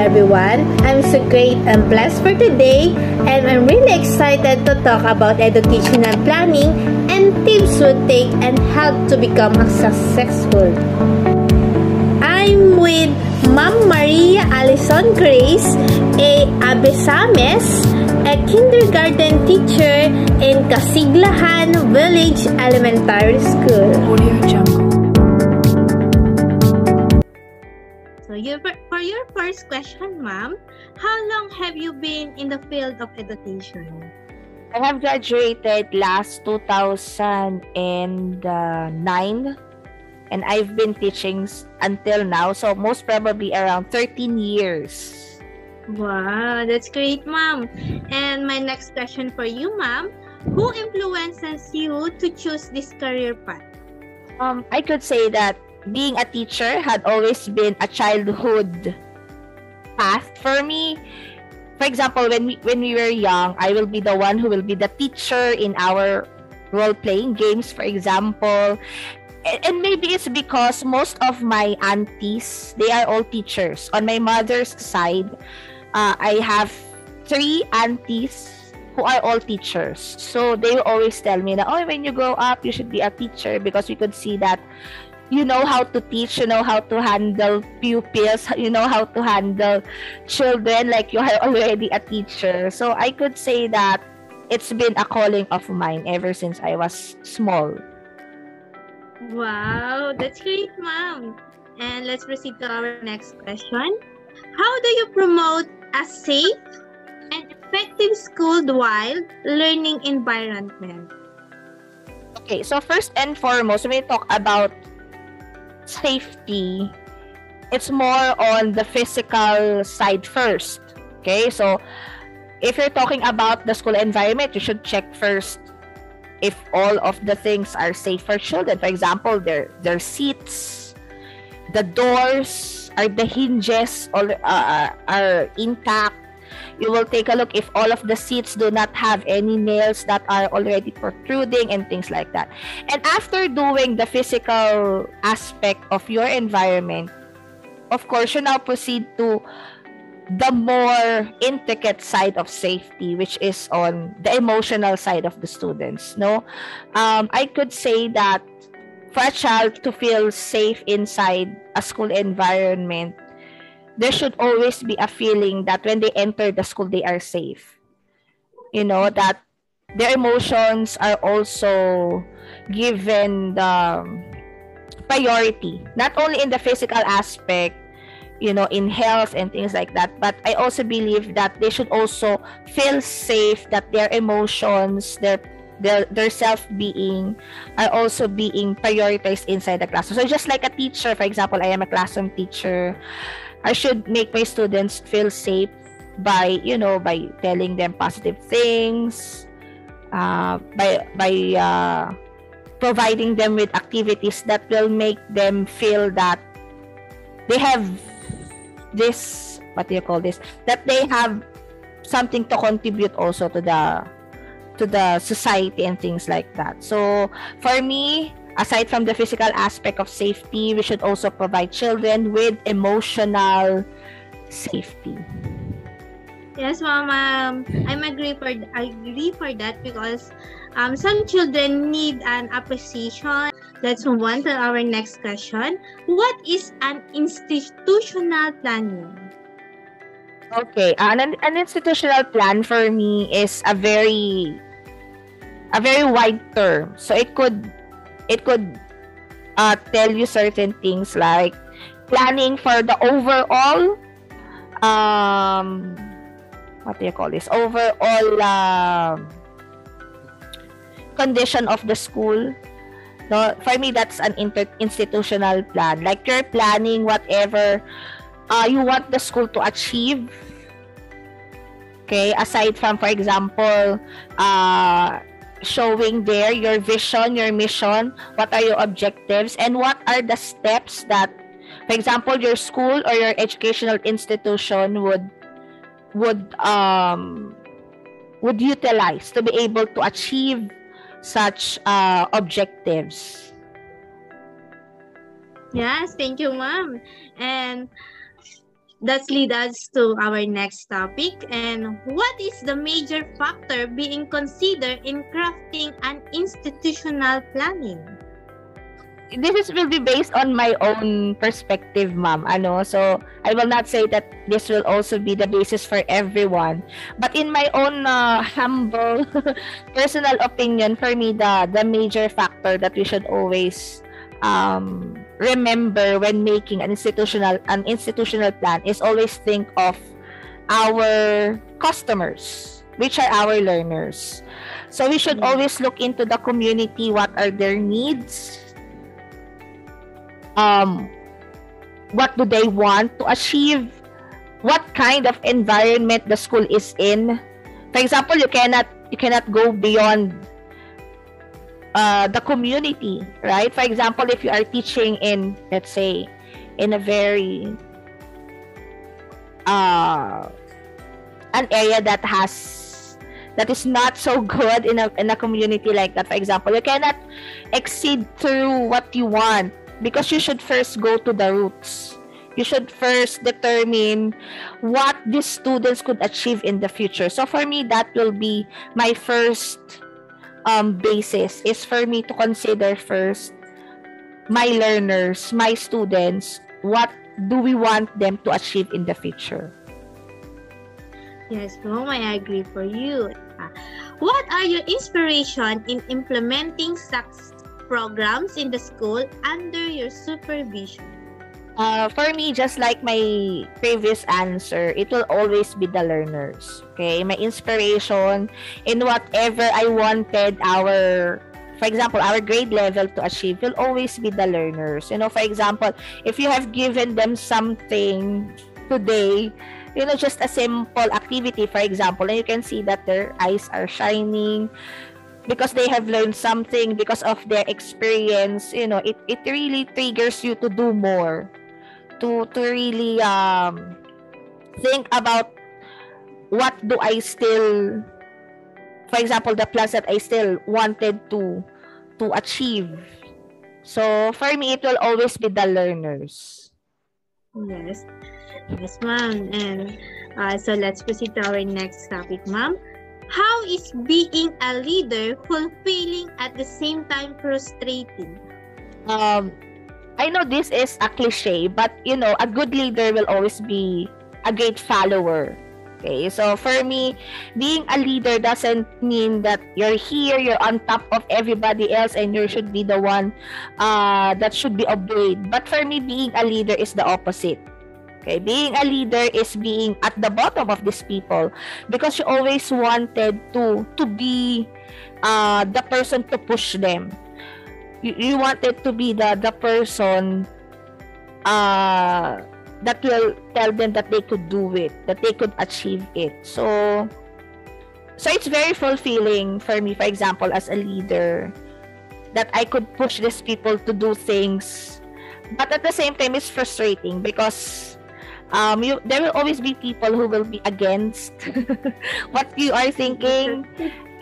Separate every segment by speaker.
Speaker 1: everyone. I'm so great and blessed for today, and I'm really excited to talk about educational planning and tips we take and help to become a successful. I'm with Ma'am Maria Alison Grace A. Abesames, a kindergarten teacher in Kasiglahan Village Elementary School. So for your first question, ma'am, how long have you been in the field of education?
Speaker 2: I have graduated last 2009, and I've been teaching until now, so most probably around 13 years.
Speaker 1: Wow, that's great, ma'am. And my next question for you, ma'am, who influences you to choose this career path?
Speaker 2: I could say that being a teacher had always been a childhood path for me. For example, when we were young, I will be the one who will be the teacher in our role-playing games, for example. And maybe it's because most of my aunties, they are all teachers. On my mother's side, I have 3 aunties who are all teachers. So they will always tell me that, oh, when you grow up, you should be a teacher, because we could see that you know how to teach, you know how to handle pupils, you know how to handle children, like you are already a teacher. So I could say that it's been a calling of mine ever since I was small.
Speaker 1: Wow, that's great, ma'am. And let's proceed to our next question. How do you promote a safe and effective school while learning environment?
Speaker 2: Okay, so first and foremost, when we talk about safety, it's more on the physical side first. Okay, so if you're talking about the school environment, you should check first if all of the things are safe for children. For example, their seats, the doors, are the hinges all are intact. You will take a look if all of the seats do not have any nails that are already protruding and things like that. And after doing the physical aspect of your environment, of course, you now proceed to the more intricate side of safety, which is on the emotional side of the students. No, I could say that for a child to feel safe inside a school environment, there should always be a feeling that when they enter the school, they are safe. You know, that their emotions are also given the priority, not only in the physical aspect, you know, in health and things like that, but I also believe that they should also feel safe, that their emotions, their self-being are also being prioritized inside the classroom. So just like a teacher, for example, I am a classroom teacher, I should make my students feel safe by, you know, by telling them positive things, by providing them with activities that will make them feel that they have this, what do you call this, that they have something to contribute also to the society and things like that. So for me, aside from the physical aspect of safety, we should also provide children with emotional safety.
Speaker 1: Yes, ma'am. I agree for that, because some children need an appreciation. Let's move on to our next question. What is an institutional planning?
Speaker 2: Okay, an institutional plan for me is a very wide term. So it could tell you certain things like planning for the overall what do you call this, overall condition of the school. No, for me, that's an institutional plan. Like you're planning whatever you want the school to achieve. Okay, aside from, for example, showing there your vision, your mission, what are your objectives, and what are the steps that, for example, your school or your educational institution would utilize to be able to achieve such objectives.
Speaker 1: Yes, thank you, ma'am. And That leads us to our next topic. And what is the major factor being considered in crafting an institutional planning?
Speaker 2: Will be based on my own perspective, ma'am. So I will not say that this will also be the basis for everyone. But in my own humble personal opinion, for me, the major factor that we should always remember when making an institutional plan is always think of our customers, which are our learners. So we should always look into the community, what are their needs, what do they want to achieve, what kind of environment the school is in. For example, you cannot go beyond the community, right? For example, if you are teaching in, let's say, in a very an area that is not so good in a community like that, for example, you cannot exceed through what you want, because you should first go to the roots. You should first determine what these students could achieve in the future. So for me, that will be my first basis, is for me to consider first my learners, my students, what do we want them to achieve in the future.
Speaker 1: Yes, Mom, I agree for you. What are your inspiration in implementing success programs in the school under your supervision?
Speaker 2: For me, just like my previous answer, it will always be the learners. Okay, my inspiration in whatever I wanted for example, our grade level to achieve will always be the learners. For example, if you have given them something today, just a simple activity, for example, and you can see that their eyes are shining because they have learned something because of their experience. It really triggers you to do more, to really think about what do I still, for example, the plans that I still wanted to achieve. So for me, it will always be the learners.
Speaker 1: Yes. Yes, Ma'am. And so let's proceed to our next topic, Ma'am. How is being a leader fulfilling at the same time frustrating?
Speaker 2: I know this is a cliche, but a good leader will always be a great follower. Okay, so for me, being a leader doesn't mean that you're here, you're on top of everybody else, and you should be the one that should be obeyed. But for me, being a leader is the opposite. Okay, being a leader is being at the bottom of these people, because you always wanted to be the person to push them. You wanted to be the person that will tell them that they could do it, that they could achieve it. So it's very fulfilling for me, for example, as a leader, that I could push these people to do things. But at the same time, it's frustrating because there will always be people who will be against what you are thinking.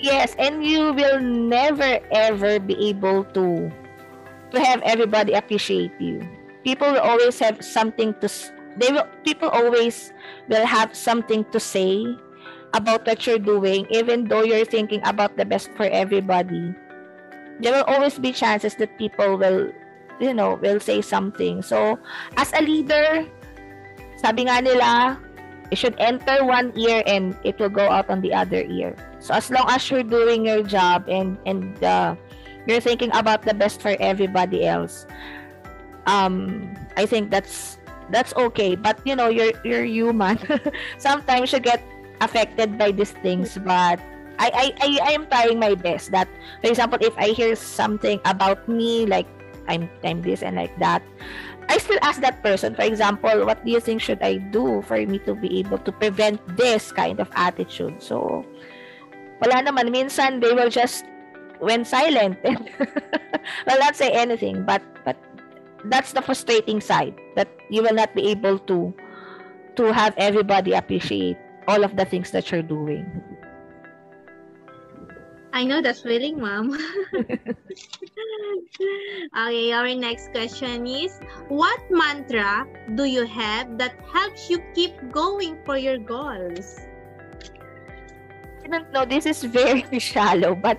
Speaker 2: Yes, and you will never ever be able to have everybody appreciate you. People will always have something to people always will have something to say about what you're doing, even though you're thinking about the best for everybody. There will always be chances that people will say something. So as a leader, sabi nga nila, it should enter one ear and it will go out on the other ear. So as long as you're doing your job and you're thinking about the best for everybody else, I think that's okay. But you're human. Sometimes you get affected by these things, but I am trying my best that, for example, if I hear something about me, like I'm this and like that, I still ask that person, for example, what do you think should I do for me to be able to prevent this kind of attitude? So wala naman, minsan they will just went silent and will not say anything, but that's the frustrating side, that you will not be able to have everybody appreciate all of the things that you're doing.
Speaker 1: I know that's feeling, mom. Okay, our next question is, what mantra do you have that helps you keep going for your goals?
Speaker 2: I don't know, this is very shallow, but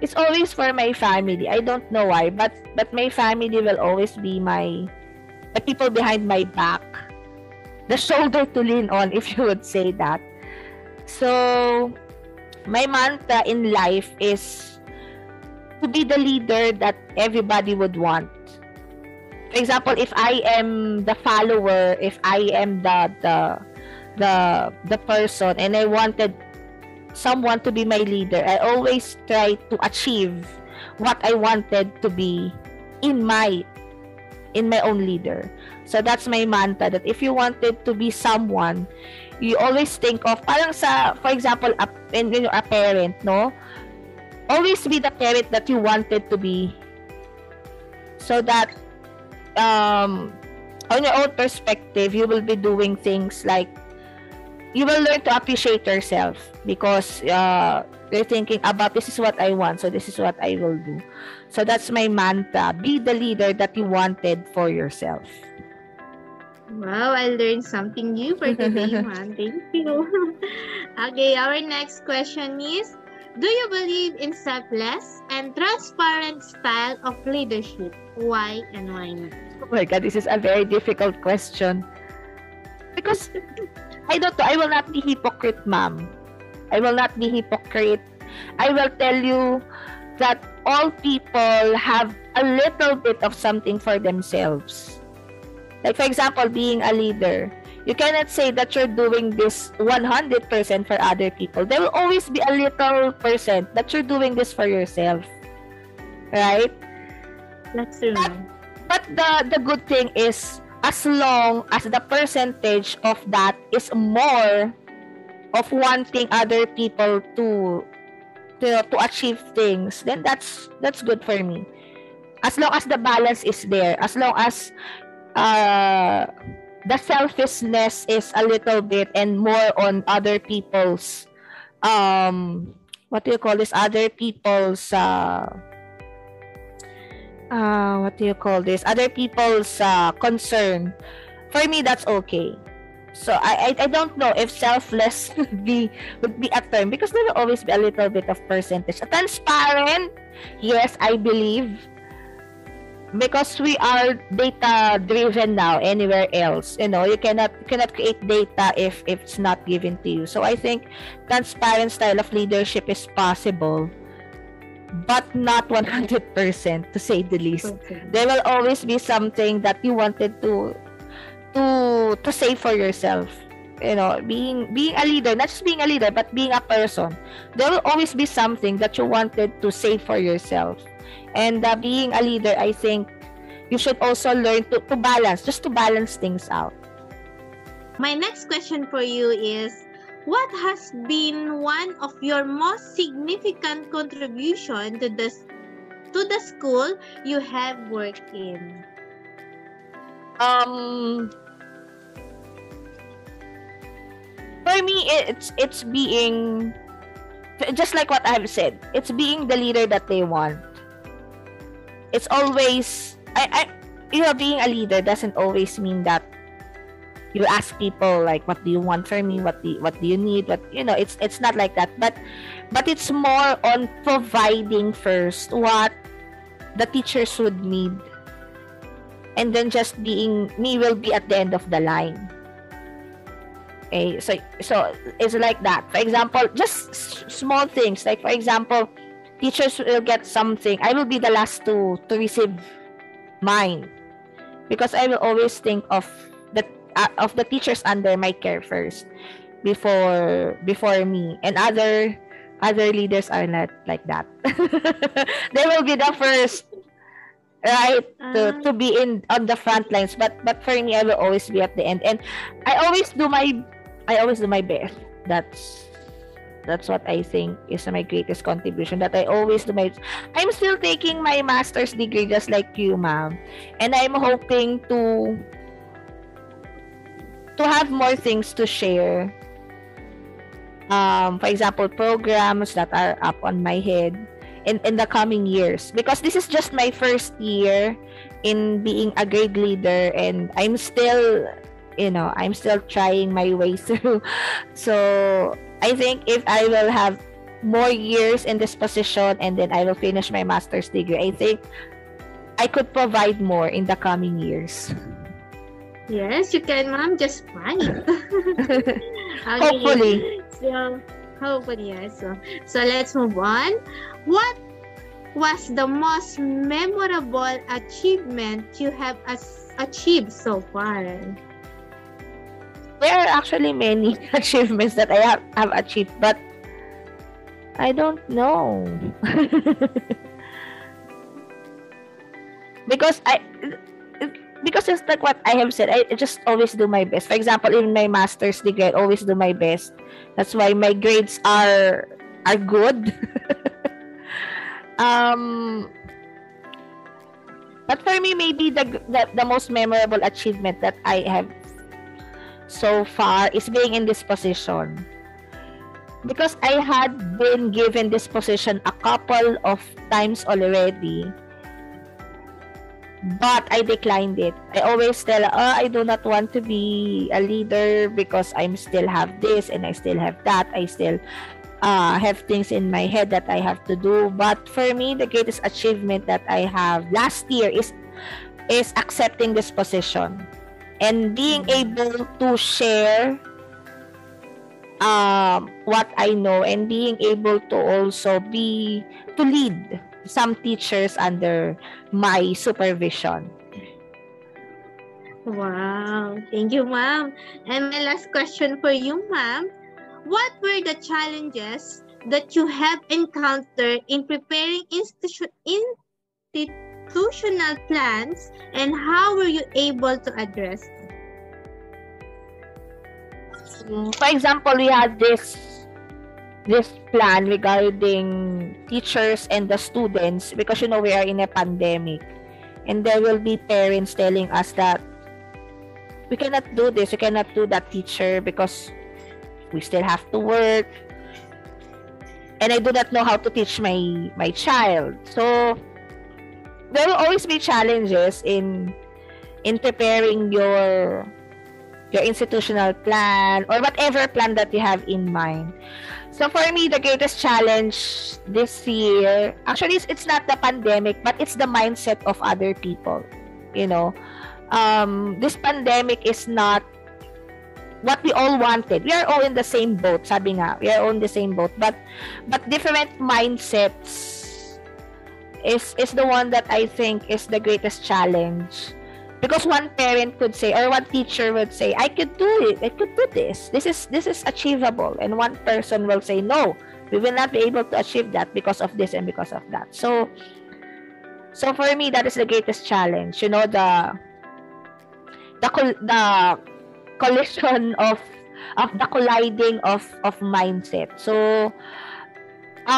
Speaker 2: it's always for my family. I don't know why, but my family will always be the people behind my back, the shoulder to lean on, if you would say that. So my mantra in life is to be the leader that everybody would want. For example, if I am the follower, if I am the person, and I wanted someone to be my leader, I always try to achieve what I wanted to be in my own leader. So that's my mantra, that if you wanted to be someone, you always think of, parang sa, for example, a parent, no? Always be the parent that you wanted to be, so that on your own perspective, you will be doing things like, you will learn to appreciate yourself, because you're thinking about, this is what I want, so this is what I will do. So that's my mantra, be the leader that you wanted for yourself.
Speaker 1: Wow, I learned something new for today, man. Thank you. Okay, our next question is, do you believe in selfless and transparent style of leadership? Why and why not?
Speaker 2: Oh my God, this is a very difficult question. Because I don't know, I will not be hypocrite, ma'am. I will not be hypocrite. I will tell you that all people have a little bit of something for themselves. Like, for example, being a leader, you cannot say that you're doing this 100% for other people. There will always be a little percent that you're doing this for yourself. Right?
Speaker 1: That's true.
Speaker 2: But the good thing is, as long as the percentage of that is more of wanting other people to achieve things, then that's good for me. As long as the balance is there, as long as the selfishness is a little bit and more on other people's what do you call this, other people's other people's concern, for me, that's okay. So I don't know if selfless would be a term, because there will always be a little bit of percentage. Transparent, yes, I believe, because we are data driven now. Anywhere else, you cannot create data if it's not given to you. So I think transparent style of leadership is possible, but not 100%, to say the least. Okay. There will always be something that you wanted to save for yourself. Being a leader, not just being a leader, but being a person, there will always be something that you wanted to save for yourself. And being a leader, I think you should also learn to balance things out.
Speaker 1: My next question for you is, what has been one of your most significant contribution to the school you have worked in?
Speaker 2: For me, it's being, just like what I've said, it's being the leader that they want. It's always, being a leader doesn't always mean that you ask people like, what do you want from me? What do you need? It's not like that. But it's more on providing first what the teachers would need, and then just being me will be at the end of the line. Okay, so it's like that. For example, just small things, like for example, teachers will get something, I will be the last to receive mine, because I will always think of the teachers under my care first before me. And other leaders are not like that. They will be the first, right, to be on the front lines, but for me, I will always be at the end, and I always do my best. That's what I think is my greatest contribution, that I always do I'm still taking my master's degree just like you, ma'am, and I'm hoping to have more things to share for example, programs that are up on my head in the coming years, because this is just my first year in being a grade leader, and I'm still, I'm still trying my way through. So I think if I will have more years in this position and then I will finish my master's degree, I think I could provide more in the coming years.
Speaker 1: Yes, you can, ma'am. Just fine. Okay.
Speaker 2: Hopefully.
Speaker 1: So, hopefully, yes. So let's move on. What was the most memorable achievement you have achieved so far?
Speaker 2: There are actually many achievements that I have achieved, but I don't know. because it's like what I have said, I just always do my best. For example, in my master's degree, I always do my best. That's why my grades are good. But for me, maybe the most memorable achievement that I have so far is being in this position. Because I had been given this position a couple of times already, but I declined it. I always tell, I do not want to be a leader because I still have this and I still have that. I still have things in my head that I have to do. But for me, the greatest achievement that I have last year is accepting this position and being able to share what I know, and being able to also to lead some teachers under my supervision.
Speaker 1: Wow. Thank you, ma'am. And my last question for you, ma'am. What were the challenges that you have encountered in preparing institutional plans, and how were you able to address them?
Speaker 2: For example, we had this plan regarding teachers and the students, because we are in a pandemic, and there will be parents telling us that we cannot do this, we cannot do that, teacher, because we still have to work, and I do not know how to teach my child. So there will always be challenges in preparing your institutional plan or whatever plan that you have in mind. So for me, the greatest challenge this year, actually, it's not the pandemic, but it's the mindset of other people. This pandemic is not what we all wanted. We are all in the same boat, sabi nga. We are all in the same boat, but different mindsets is the one that I think is the greatest challenge. Because one parent could say, or one teacher would say, I could do it, I could do this. This is achievable. And one person will say, no, we will not be able to achieve that because of this and because of that. So for me, that is the greatest challenge. The collision of the colliding of mindset. So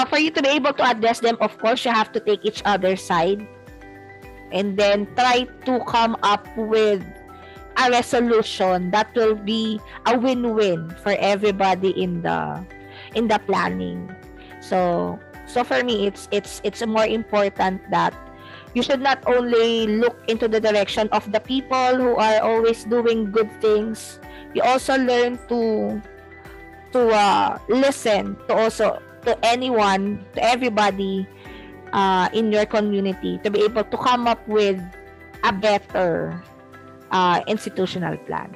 Speaker 2: for you to be able to address them, of course, you have to take each other's side and then try to come up with a resolution that will be a win-win for everybody in the planning. So for me, it's more important that you should not only look into the direction of the people who are always doing good things. You also learn to listen to anyone, to everybody in your community, to be able to come up with a better institutional plan.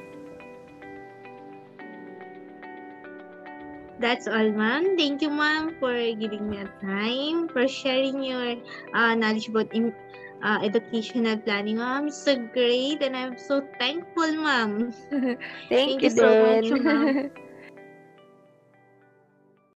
Speaker 1: That's all, ma'am. Thank you, ma'am, for giving me a time, for sharing your knowledge about educational planning, ma'am. It's so great, and I'm so thankful, ma'am.
Speaker 2: Thank you
Speaker 1: so much,
Speaker 2: din.
Speaker 1: ma'am.